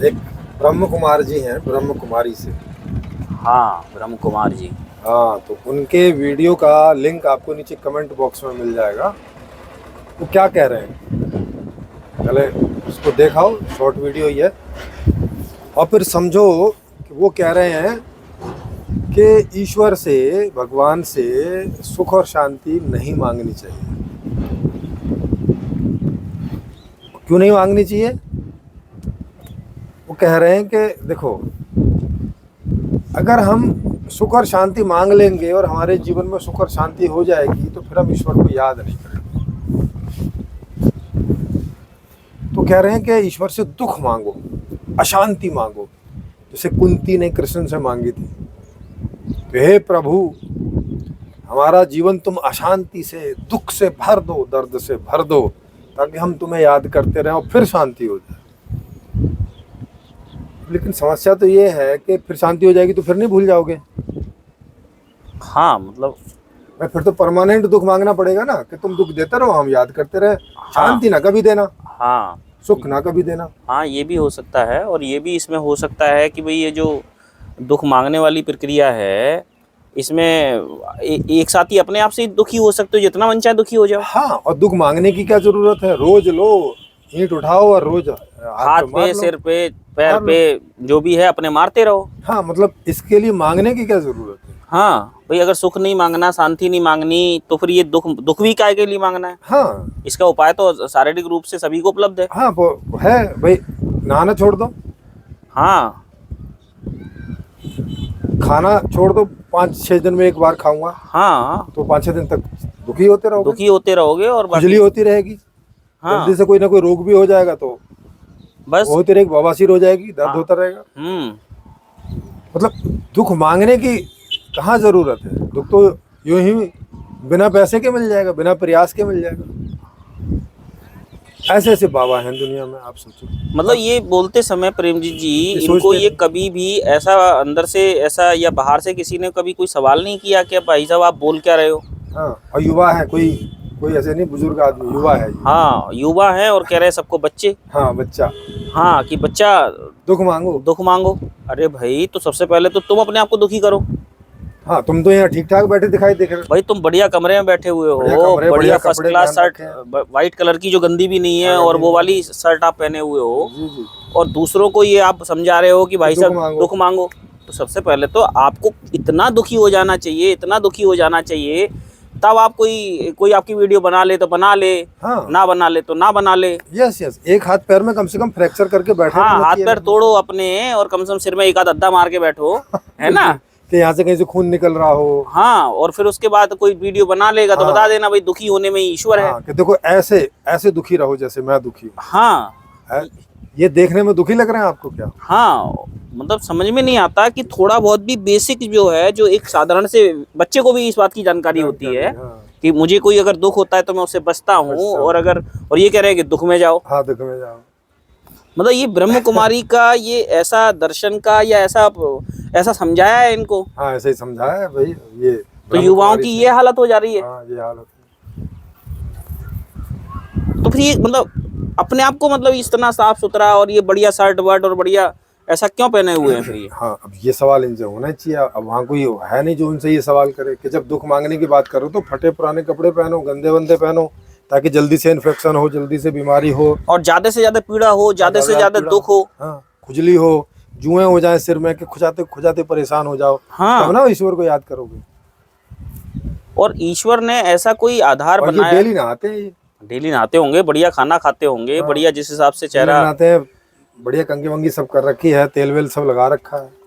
एक ब्रह्म कुमार जी हैं, ब्रह्म कुमारी से। हाँ, ब्रह्म कुमार जी। हाँ, तो उनके वीडियो का लिंक आपको नीचे कमेंट बॉक्स में मिल जाएगा। वो क्या कह रहे हैं, पहले उसको देखाओ, शॉर्ट वीडियो ही है, और फिर समझो कि वो कह रहे हैं कि ईश्वर से, भगवान से सुख और शांति नहीं मांगनी चाहिए। क्यों नहीं मांगनी चाहिए? वो कह रहे हैं कि देखो, अगर हम सुख और शांति मांग लेंगे और हमारे जीवन में सुख और शांति हो जाएगी तो फिर हम ईश्वर को याद नहीं करेंगे। तो कह रहे हैं कि ईश्वर से दुख मांगो, अशांति मांगो, जैसे कुंती ने कृष्ण से मांगी थी, हे प्रभु हमारा जीवन तुम अशांति से, दुख से भर दो, दर्द से भर दो, ताकि हम तुम्हें याद करते रहें और फिर शांति हो जाए। लेकिन समस्या तो ये है कि फिर शांति हो जाएगी तो फिर नहीं भूल जाओगे। हाँ, मतलब फिर तो परमानेंट दुख मांगना पड़ेगा ना, कि तुम दुख देते रहो, हम याद करते रहे। हाँ, शांति ना कभी देना, हाँ, सुख ना कभी देना। हाँ, ये भी हो सकता है। और ये भी इसमें हो सकता है कि भाई ये जो दुख मांगने वाली प्रक्रिया है, इसमें एक साथ ही अपने आप से दुखी हो सकते हो, जितना मन चाहे दुखी हो जाओ। हाँ, और दुख मांगने की क्या जरूरत है? रोज लो, ईंट उठाओ और रोज हाथ पे, सिर पे, पैर पे, जो भी है अपने मारते रहो। हाँ, मतलब इसके लिए मांगने की क्या जरूरत है? हाँ भाई, अगर सुख नहीं मांगना, शांति नहीं मांगनी, तो फिर ये दुख भी काहे के लिए मांगना है? हाँ, इसका उपाय तो शारीरिक रूप से सभी को उपलब्ध है। हाँ, वो है भाई, नहाना छोड़ दो, हाँ, खाना छोड़ दो, 5-6 दिन में एक बार खाऊंगा, हाँ, तो 5-6 दिन तक दुखी होते रहोगे, दुखी होते रहोगे और खुजली होती रहेगी। हाँ, जल्दी से कोई ना कोई रोग भी हो जाएगा तो बस होती रहेगी, बवासीर हो जाएगी, दर्द होता रहेगा। मतलब दुख मांगने की कहाँ जरूरत है? दुख तो यूं ही बिना पैसे के मिल जाएगा, बिना प्रयास के मिल जाएगा। ऐसे ऐसे बाबा हैं दुनिया में, आप सोचो। मतलब ये बोलते समय प्रेमजीत जी, इनको ये कभी भी ऐसा अंदर से ऐसा या बाहर से किसी ने कभी कोई सवाल नहीं किया कि भाई साहब आप बोल क्या रहे हो? हाँ, और युवा है, कोई कोई ऐसे नहीं बुजुर्ग आदमी, युवा है। हाँ, युवा है और कह रहे हैं सबको बच्चे। हाँ, बच्चा। हाँ, कि बच्चा दुख मांगो, दुख मांगो। अरे भाई, तो सबसे पहले तो तुम अपने आप को दुखी करो। हाँ, तुम तो यहाँ ठीक ठाक बैठे दिखाई देख रहे हो भाई, तुम बढ़िया कमरे में बैठे हुए हो, बढ़िया first class shirt, white colour की जो गंदी भी नहीं है, और वो वाली शर्ट आप पहने हुए हो, जी। और दूसरों को ये आप समझा रहे हो कि भाई साहब दुख मांगो। तो सबसे पहले तो आपको इतना दुखी हो जाना चाहिए, इतना दुखी हो जाना चाहिए, तब आप कोई आपकी वीडियो बना ले तो बना ले, हाँ, ना बना ले तो ना बना ले। यस, एक हाथ पैर में कम से कम फ्रैक्चर करके बैठे। हाँ, हाथ पैर तोड़ो अपने, और कम से कम सिर में एक आध अद्दा मार के बैठो, है ना, कि यहाँ से कहीं से खून निकल रहा हो। हाँ, और फिर उसके बाद कोई वीडियो बना लेगा तो बता देना भाई दुखी होने में ईश्वर है। कि देखो ऐसे ऐसे दुखी रहो जैसे मैं दुखी हूँ। हाँ, ये देखने में दुखी लग रहे हैं आपको क्या? हाँ, मतलब समझ में नहीं आता कि थोड़ा बहुत भी बेसिक जो है, जो एक साधारण से बच्चे को भी इस बात की जानकारी होती है कि मुझे कोई अगर दुख होता है तो मैं उससे बचता हूँ, और ये कह रहे हैं कि दुख में जाओ। हाँ, दुख में जाओ। मतलब ये ब्रह्म कुमारी का ये ऐसा दर्शन का या ऐसा समझाया है इनको। हाँ, ऐसे ही समझाया है भाई। ये तो युवाओं की ये हालत हो जा रही है। हाँ, ये हालत है। तो फिर ये मतलब अपने आप को मतलब इतना साफ सुथरा और ये बढ़िया शर्ट वर्ट और बढ़िया ऐसा क्यों पहने हुए हैं फिर ये? हाँ, अब ये सवाल इनसे होना चाहिए। अब वहाँ कोई है नहीं जो उनसे ये सवाल करे कि जब दुख मांगने की बात करो तो फटे पुराने कपड़े पहनो, गंदे वंदे पहनो, ताकि जल्दी से इन्फेक्शन हो, जल्दी से बीमारी हो, और ज्यादा से ज्यादा पीड़ा हो, ज्यादा से ज्यादा दुख हो। हाँ, खुजली हो, जुएं हो जाए सिर में, कि खुजाते खुजाते परेशान हो जाओ। हाँ, तब ना ईश्वर को याद करोगे। और ईश्वर ने ऐसा कोई आधार बनाया। डेली नहाते हैं, डेली नहाते होंगे, बढ़िया खाना खाते होंगे, बढ़िया जिस हिसाब से चेहरा नहाते हैं, बढ़िया कंघी वंगी सब कर रखी है, तेल वेल सब लगा रखा है।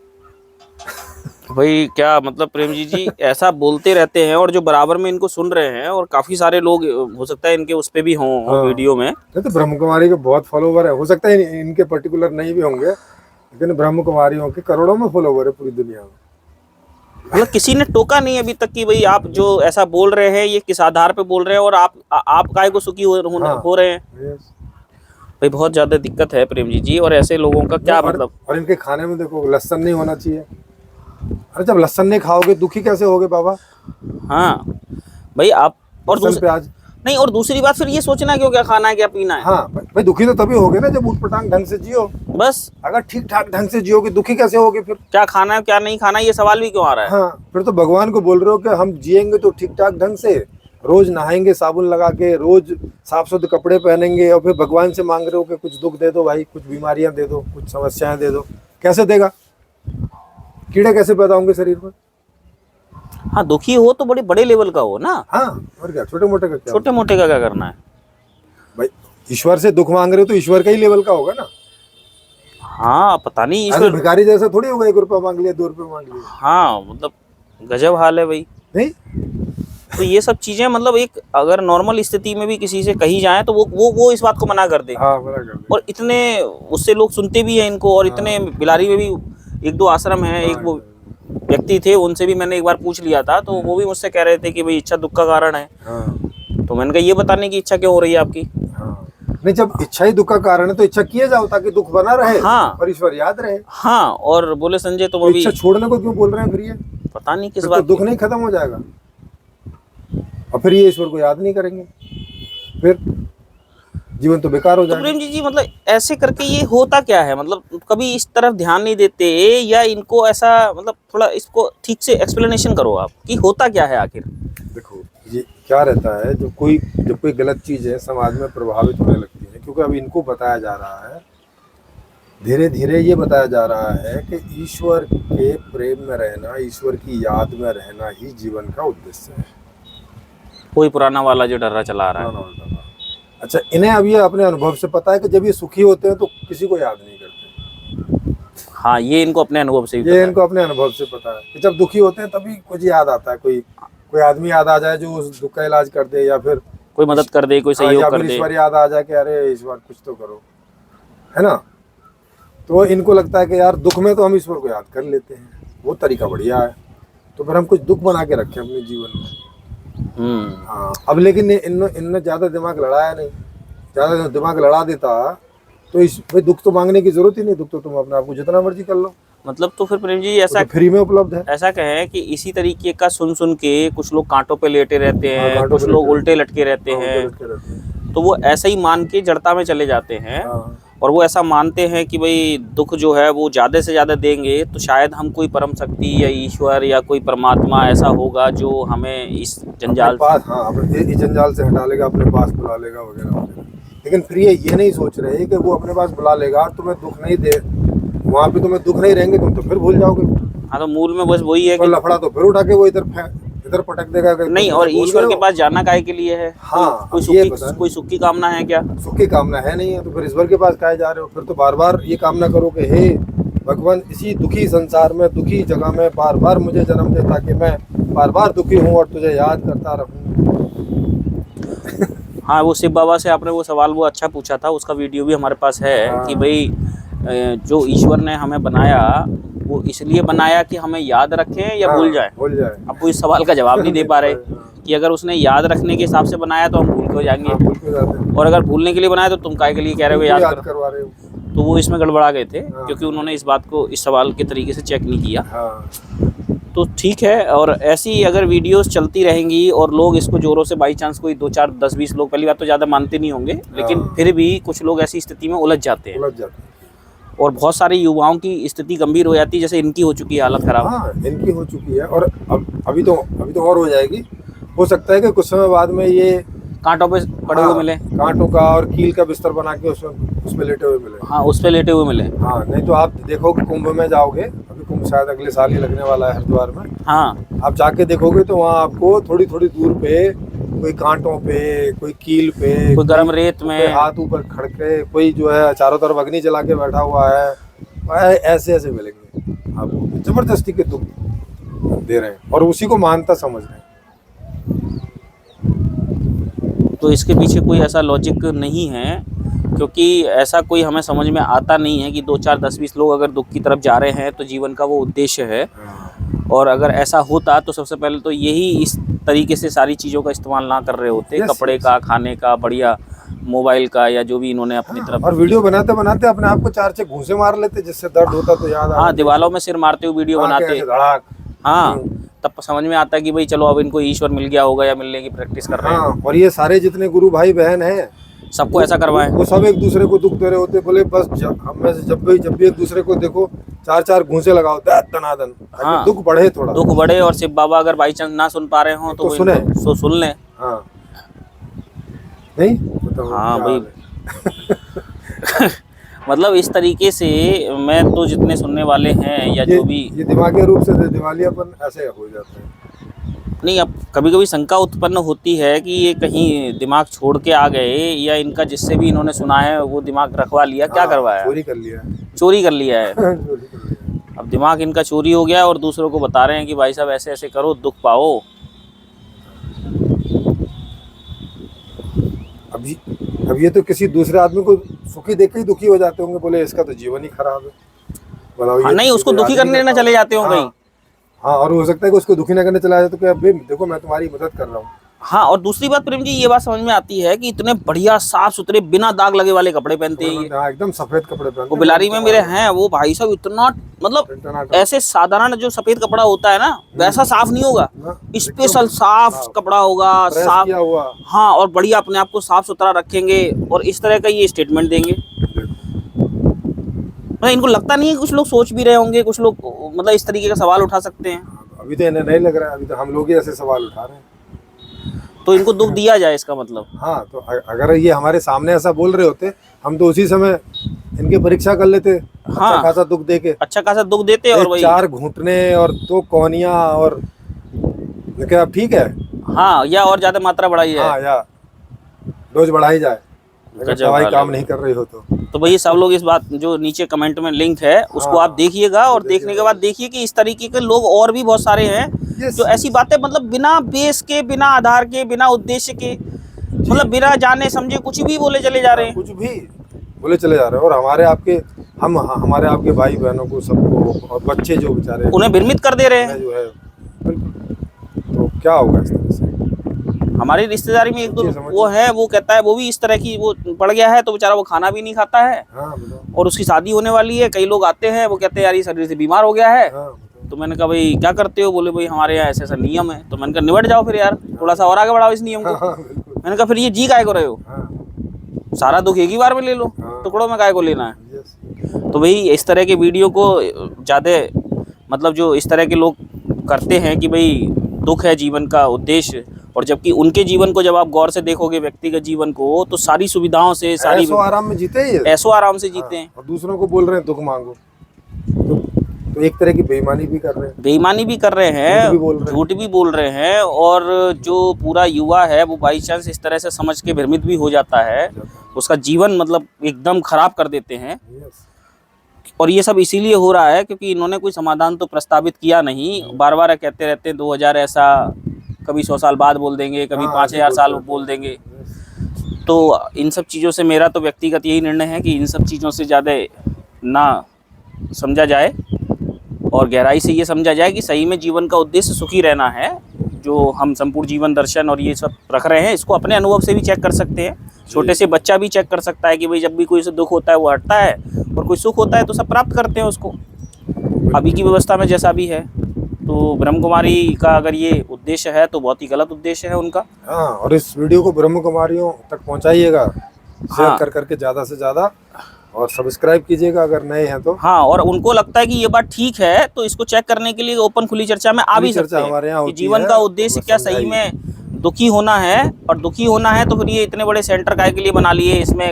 भाई क्या मतलब प्रेमजीत जी ऐसा बोलते रहते हैं, और जो बराबर में इनको सुन रहे हैं, और काफी सारे लोग हो सकता है इनके उस पे भी हों वीडियो में। तो ब्रह्म कुमारी के बहुत फॉलोवर है, हो सकता है इनके पर्टिकुलर नहीं भी होंगे, लेकिन ब्रह्म कुमारियों के करोड़ों में फॉलोवर है पूरी दुनिया में। मतलब किसी ने टोका नहीं अभी तक कि भाई आप जो ऐसा बोल रहे हैं ये किस आधार पे बोल रहे हैं, और आप काहे को सुखी हो रहे हैं। भाई बहुत ज्यादा दिक्कत है प्रेमजीत जी, और ऐसे लोगों का क्या मतलब। और इनके खाने में देखो लहसुन नहीं होना चाहिए। अरे जब लहसुन नहीं खाओगे दुखी कैसे होगे बाबा? हाँ भाई, आप और प्याज नहीं, और दूसरी बात फिर ये सोचना क्यों क्या खाना है क्या पीना है। हाँ भाई, दुखी तो तभी होगे ना जब उठपटांग ढंग से जियो। बस अगर ठीक ठाक ढंग से जियोगे, दुखी कैसे होगे फिर? क्या खाना है क्या नहीं खाना है, ये सवाल भी क्यों आ रहा है। हाँ, फिर तो भगवान को बोल रहे हो कि हम जिएंगे तो ठीक ठाक ढंग से, रोज नहाएंगे साबुन लगा के, रोज साफ सुथरे कपड़े पहनेंगे, और फिर भगवान से मांग रहे हो कि कुछ दुख दे दो भाई, कुछ बीमारियां दे दो, कुछ समस्याएं दे दो। कैसे देगा? कीड़े कैसे पैदा होंगे शरीर में? हाँ, दुखी हो तो बड़े बड़े लेवल का हो ना। हाँ, और क्या छोटे मोटे का क्या? छोटे मोटे का क्या करना है भाई, ईश्वर से दुख मांग रहे हो तो ईश्वर का ही लेवल का होगा ना। हाँ, पता नहीं अरे ईश्वर। भिखारी जैसा थोड़ी होगा, 1 रुपया मांग लिया, 2 रुपये मांग लिया। हाँ, मतलब गजब हाल है भाई। नहीं, तो ये सब चीजें मतलब एक अगर नॉर्मल स्थिति में भी किसी से कही जाए तो वो इस बात को मना कर दे। हाँ, बड़ा कर दे। और इतने उससे लोग सुनते भी हैं इनको, और इतने बिलारी में भी 1-2 आश्रम हैं, एक वो व्यक्ति थे, उनसे भी मैंने एक बार पूछ लिया था, तो वो भी मुझसे कह रहे थे कि भाई इच्छा दुख का कारण है। हाँ, तो मैंने कहा ये बताने की इच्छा क्यों हो रही है आपकी। हाँ। नहीं, जब इच्छा ही दुख का कारण है तो इच्छा किए जाओ ताकि दुख बना रहे। हाँ। और ईश्वर याद रहे। हाँ, और बोले संजय तुम तो अभी इच्छा छोड़ने को क्यों बोल रहे हैं फिर ये? पता नहीं किस फिर बात तो दुख नहीं खत्म हो जाएगा, और फिर ये ईश्वर को याद नहीं करेंगे, फिर जीवन तो बेकार हो तो जाएगा। प्रेम जी मतलब ऐसे करके ये होता क्या है, मतलब कभी इस तरफ ध्यान नहीं देते, या इनको ऐसा मतलब थोड़ा इसको ठीक से एक्सप्लेनेशन करो आप कि होता क्या है आखिर। देखो, ये क्या रहता है, जब कोई गलत चीज है समाज में प्रभावित होने लगती है, क्योंकि अब इनको बताया जा रहा है, धीरे धीरे ये बताया जा रहा है कि ईश्वर के प्रेम में रहना, ईश्वर की याद में रहना ही जीवन का उद्देश्य है। कोई पुराना वाला जो डर्रा चला रहा है। अच्छा, इन्हें अब ये अपने अनुभव से पता है कि जब ये सुखी होते हैं तो किसी को याद नहीं करते। हाँ, ये इनको अपने अनुभव से ही ये पता इनको अपने अनुभव से पता है कि जब दुखी होते हैं तभी कुछ याद आता है, कोई आदमी याद आ जाए जो उस दुख का इलाज कर दे, या फिर कोई मदद कर दे, कोई सहयोग कर दे, ईश्वर याद आ जाए कि अरे ईश्वर कुछ तो करो, है ना। तो इनको लगता है कि यार दुख में तो हम ईश्वर को याद कर लेते हैं, वो तरीका बढ़िया है, तो फिर हम कुछ दुख बना के रखें अपने जीवन में। हाँ, अब लेकिन इनने ज्यादा दिमाग लड़ाया नहीं। ज्यादा दिमाग लड़ा देता तो इस भाई दुख तो मांगने की जरूरत ही नहीं, दुख तो तुम अपने आप को जितना मर्जी कर लो। मतलब तो फिर प्रेम जी ऐसा तो फ्री में उपलब्ध है। ऐसा कहें कि इसी तरीके का सुन सुन के कुछ लोग कांटों पे लेटे रहते हैं, कांटों कुछ पे लोग लेटे उल्टे लटके रहते हैं, तो वो ऐसा ही मान के जड़ता में चले जाते हैं। और वो ऐसा मानते हैं कि भाई दुख जो है वो ज़्यादा से ज़्यादा देंगे तो शायद हम कोई परम शक्ति या ईश्वर या कोई परमात्मा ऐसा होगा जो हमें इस जंजाल पास, हाँ, इस जंजाल से हटा लेगा, अपने पास बुला लेगा वगैरह वगैरह। लेकिन फिर ये नहीं सोच रहे कि वो अपने पास बुला लेगा, तुम्हें दुख नहीं दे, वहाँ पे तुम्हें दुख नहीं रहेंगे, तुम तो फिर भूल जाओगे। हाँ, तो मूल में बस वही है कि लफड़ा तो फिर उठा के वो इधर पटक देगा नहीं। और ईश्वर के पास जाना काहे के लिए है? हाँ, कोई सुख की कामना है क्या? सुख की कामना है नहीं है, तो फिर ईश्वर के पास काहे जा रहे हो? फिर तो बार बार ये कामना करो कि हे भगवान, इसी दुखी संसार में, दुखी जगह में बार बार मुझे जन्म दे ताकि मैं बार बार दुखी हूँ और तुझे याद करता रहूँ। हाँ, वो शिव बाबा से आपने वो सवाल वो अच्छा पूछा था, उसका वीडियो भी हमारे पास है। हाँ। कि भाई जो ईश्वर ने हमें बनाया वो इसलिए बनाया कि हमें याद रखें या भूल जाए। अब वो इस सवाल का जवाब नहीं दे पा रहे कि अगर उसने याद रखने के हिसाब से बनाया तो हम भूल के हो जाएंगे, और अगर भूलने के लिए बनाया तो तुम काहे के लिए कह रहे हो याद करवा रहे हो। तो वो इसमें गड़बड़ा गए थे, क्योंकि उन्होंने इस बात को इस सवाल के तरीके से चेक नहीं किया। तो ठीक है, और ऐसी अगर वीडियोस चलती रहेंगी और लोग इसको जोरों से, बाई चांस कोई 2, 4, 10, 20 लोग, पहली बात तो ज़्यादा मानते नहीं होंगे, लेकिन फिर भी कुछ लोग ऐसी स्थिति में उलझ जाते हैं, और बहुत सारे युवाओं की स्थिति गंभीर हो जाती है, जैसे इनकी हो चुकी है हालत खराब। हाँ, इनकी हो चुकी है, और अभी तो और हो जाएगी। हो सकता है कि कुछ समय बाद में ये कांटों पे पड़े हुए मिले, कांटों का और कील का बिस्तर बना के उस पे लेटे हुए मिले। हाँ, उस पे लेटे हुए मिले। हाँ, नहीं तो आप देखोगे कुंभ में जाओगे, अभी कुंभ शायद अगले साल ही लगने वाला है हरिद्वार में। हाँ, आप जाके देखोगे तो वहाँ आपको थोड़ी थोड़ी दूर पे कोई कांटों पे, कोई कील पे, कोई गर्म रेत में हाथ ऊपर खड़के, कोई जो है चारों तरफ अग्नि जला के बैठा हुआ है, ऐसे ऐसे मिलेंगे आपको, जबरदस्ती के दुख दे रहे हैं और उसी को मानता समझ रहे हैं। तो इसके पीछे कोई ऐसा लॉजिक नहीं है, क्योंकि ऐसा कोई हमें समझ में आता नहीं है कि 2, 4, 10, 20 लोग अगर दुख की तरफ जा रहे हैं तो जीवन का वो उद्देश्य है। और अगर ऐसा होता तो सबसे पहले तो यही इस तरीके से सारी चीज़ों का इस्तेमाल ना कर रहे होते, कपड़े का, खाने का, बढ़िया मोबाइल का, या जो भी इन्होंने अपनी तरफ। और वीडियो बनाते बनाते अपने आप को 4 घूंसे मार लेते, जिससे दर्द होता तो याद। हाँ, दीवालों में सिर मारते हुए वीडियो बनाते, हाँ, तब समझ में आता है कि भाई चलो अब इनको ईश्वर मिल गया होगा या मिलने की प्रैक्टिस कर रहे हैं। हाँ, और ये सारे जितने गुरु भाई बहन हैं सबको ऐसा करवाएं। वो सब एक दूसरे को दुख दे रहे होते, बोले बस हम में से जब भी एक दूसरे को देखो 4-4 घूंसे लगाओ दनादन, ताकि हाँ, दुख बढ़े, थोड़ा दुख बढ़े। और शिव बाबा अगर बाई चांस ना सुन पा रहे हो तो सुने, तो सुन लें। हाँ नहीं बताओ हाँ क्या भाई हाल है? मतलब इस तरीके से मैं तो जितने सुनने वाले हैं या जो भी, ये दिमागी रूप से दिवालियापन ऐसे हो जाते हैं। नहीं, अब कभी कभी शंका उत्पन्न होती है कि ये कहीं दिमाग छोड़ के आ गए या इनका जिससे भी इन्होंने सुना है वो दिमाग रखवा लिया, क्या करवाया, चोरी कर लिया है। चोरी कर लिया है। चोरी कर लिया है। अब दिमाग इनका चोरी हो गया और दूसरों को बता रहे हैं कि भाई साहब ऐसे ऐसे करो, दुख पाओ। अब ये तो किसी दूसरे आदमी को सुखी देख के ही दुखी हो जाते होंगे, बोले इसका तो जीवन ही खराब है, बताओ। हाँ, ये नहीं, उसको दुखी करने ना चले जाते हो कहीं। हाँ, और हो सकता है कि उसको दुखी ना करने चला जाए तो क्या, देखो मैं तुम्हारी मदद कर रहा हूँ। हाँ, और दूसरी बात प्रेम जी, ये बात समझ में आती है कि इतने बढ़िया साफ सुथरे बिना दाग लगे वाले कपड़े पहनते हैं ये। हाँ, एकदम सफेद कपड़े पहनते हैं। वो बिलारी में मेरे हैं, वो भाई साहब इतना मतलब ऐसे साधारण जो सफेद कपड़ा होता है ना वैसा साफ नहीं होगा, स्पेशल साफ कपड़ा होगा, साफ किया हुआ। हाँ, और बढ़िया अपने आप को साफ सुथरा रखेंगे और इस तरह का ये स्टेटमेंट देंगे। मतलब इनको लगता नहीं है, कुछ लोग सोच भी रहे होंगे, कुछ लोग मतलब इस तरीके का सवाल उठा सकते हैं। अभी तो इन्हें नहीं लग रहा है, अभी तो हम लोग ही ऐसे सवाल उठा रहे हैं। तो इनको दुख दिया जाए इसका मतलब। हाँ, तो अगर ये हमारे सामने ऐसा बोल रहे होते, हम तो उसी समय इनकी परीक्षा कर लेते। हाँ, अच्छा खासा दुख देके, अच्छा खासा दुख देते और वही 4 घूंटने और 2 कोहनियां, और क्या ठीक है। हाँ, या और ज्यादा मात्रा बढ़ाई है। हाँ, या डोज बढ़ाई जाए अगर दवाई काम नहीं कर रही हो तो भाई सब लोग इस बात, जो नीचे कमेंट में लिंक है उसको आप देखिएगा, और देखने के बाद देखिए कि इस तरीके के लोग और भी बहुत सारे हैं जो ऐसी बातें मतलब बिना बेस के, बिना आधार के, बिना उद्देश्य के, मतलब बिना जाने समझे कुछ भी बोले चले जा रहे हैं। कुछ भी बोले चले जा रहे हैं, और हमारे आपके भाई बहनों को, सबको, और बच्चे जो बेचारे उन्हें भ्रमित कर दे रहे हैं जो है। बिल्कुल, तो क्या होगा इस तरह से? हमारी रिश्तेदारी में एक दो वो है, वो कहता है, वो भी इस तरह की वो पड़ गया है, तो बेचारा वो खाना भी नहीं खाता है। हाँ, और उसकी शादी होने वाली है, कई लोग आते हैं, वो कहते हैं यार ये शरीर से बीमार हो गया है। तो मैंने कहा भाई क्या करते हो? बोले भाई हमारे यहाँ ऐसा ऐसा नियम है। तो मैंने कहा निबट जाओ फिर यार, थोड़ा सा और आगे बढ़ाओ इस नियम को। मैंने कहा फिर ये जी काहे को रहे हो? सारा दुख एक ही बार में ले लो, टुकड़ों में काहे को लेना है? तो भाई इस तरह के वीडियो को ज़्यादा मतलब जो इस तरह के लोग करते हैं कि भाई दुख है जीवन का उद्देश्य, और जबकि उनके जीवन को जब आप गौर से देखोगे, व्यक्तिगत जीवन को, तो सारी सुविधाओं से, सारी ऐसो आराम में जीते हैं, ऐसो आराम से जीते हैं। और दूसरों को बोल रहे हैं दुख मांगो, तो एक तरह की बेईमानी भी कर रहे हैं। बेईमानी भी कर रहे हैं, झूठ भी बोल रहे हैं, और जो पूरा युवा है वो बाई चांस इस तरह से समझ के भ्रमित भी हो जाता है, उसका जीवन मतलब एकदम खराब कर देते हैं। और ये सब इसीलिए हो रहा है क्योंकि इन्होंने कोई समाधान तो प्रस्तावित किया नहीं। बार बार कहते रहते हैं 2000 ऐसा, कभी 100 साल बाद बोल देंगे, कभी 5000 साल बोल देंगे। तो इन सब चीज़ों से मेरा तो व्यक्तिगत यही निर्णय है कि इन सब चीज़ों से ज़्यादा ना समझा जाए, और गहराई से ये समझा जाए कि सही में जीवन का उद्देश्य सुखी रहना है। जो हम संपूर्ण जीवन दर्शन और ये सब रख रहे हैं, इसको अपने अनुभव से भी चेक कर सकते हैं। छोटे से बच्चा भी चेक कर सकता है कि भाई जब भी कोई से दुख होता है वो हटता है, और कोई सुख होता है तो सब प्राप्त करते हैं उसको, अभी की व्यवस्था में जैसा भी है। तो ब्रह्म कुमारी का अगर ये उद्देश्य है तो बहुत ही गलत उद्देश्य है उनका। हाँ, और इस वीडियो को ब्रह्म कुमारियों तक पहुंचाइएगा, शेयर कर करके ज़्यादा से ज़्यादा, और सब्सक्राइब कीजिएगा अगर नए हैं तो। हाँ, और उनको लगता है कि ये बात ठीक है तो इसको चेक करने के लिए ओपन खुली चर्चा में आ भी सकते हैं कि जीवन का उद्देश्य क्या सही में दुखी होना है। और दुखी होना है तो फिर ये इतने बड़े सेंटर काय के लिए बना लिए, इसमें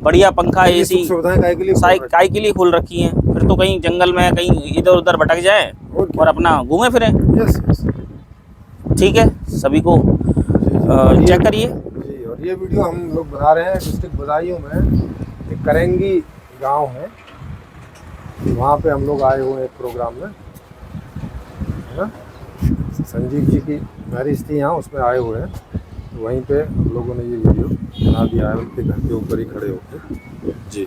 बढ़िया पंखा, एसी काय के लिए खोल रखी है। फिर तो कहीं जंगल में कहीं इधर उधर भटक जाए और अपना घूमे फिरे। ठीक है, सभी को चेक करिए। और ये वीडियो हम लोग बना रहे हैं डिस्ट्रिक्ट बदायूं में, एक करेंगी गांव है, वहाँ पे हम लोग आए हुए हैं एक प्रोग्राम में, है ना। संजीव जी की मैरिज थी यहाँ, उसमें आए हुए हैं। तो वहीं पे हम लोगों ने ये वीडियो बना दिया है, उनके घर के ऊपर ही खड़े होकर। जी।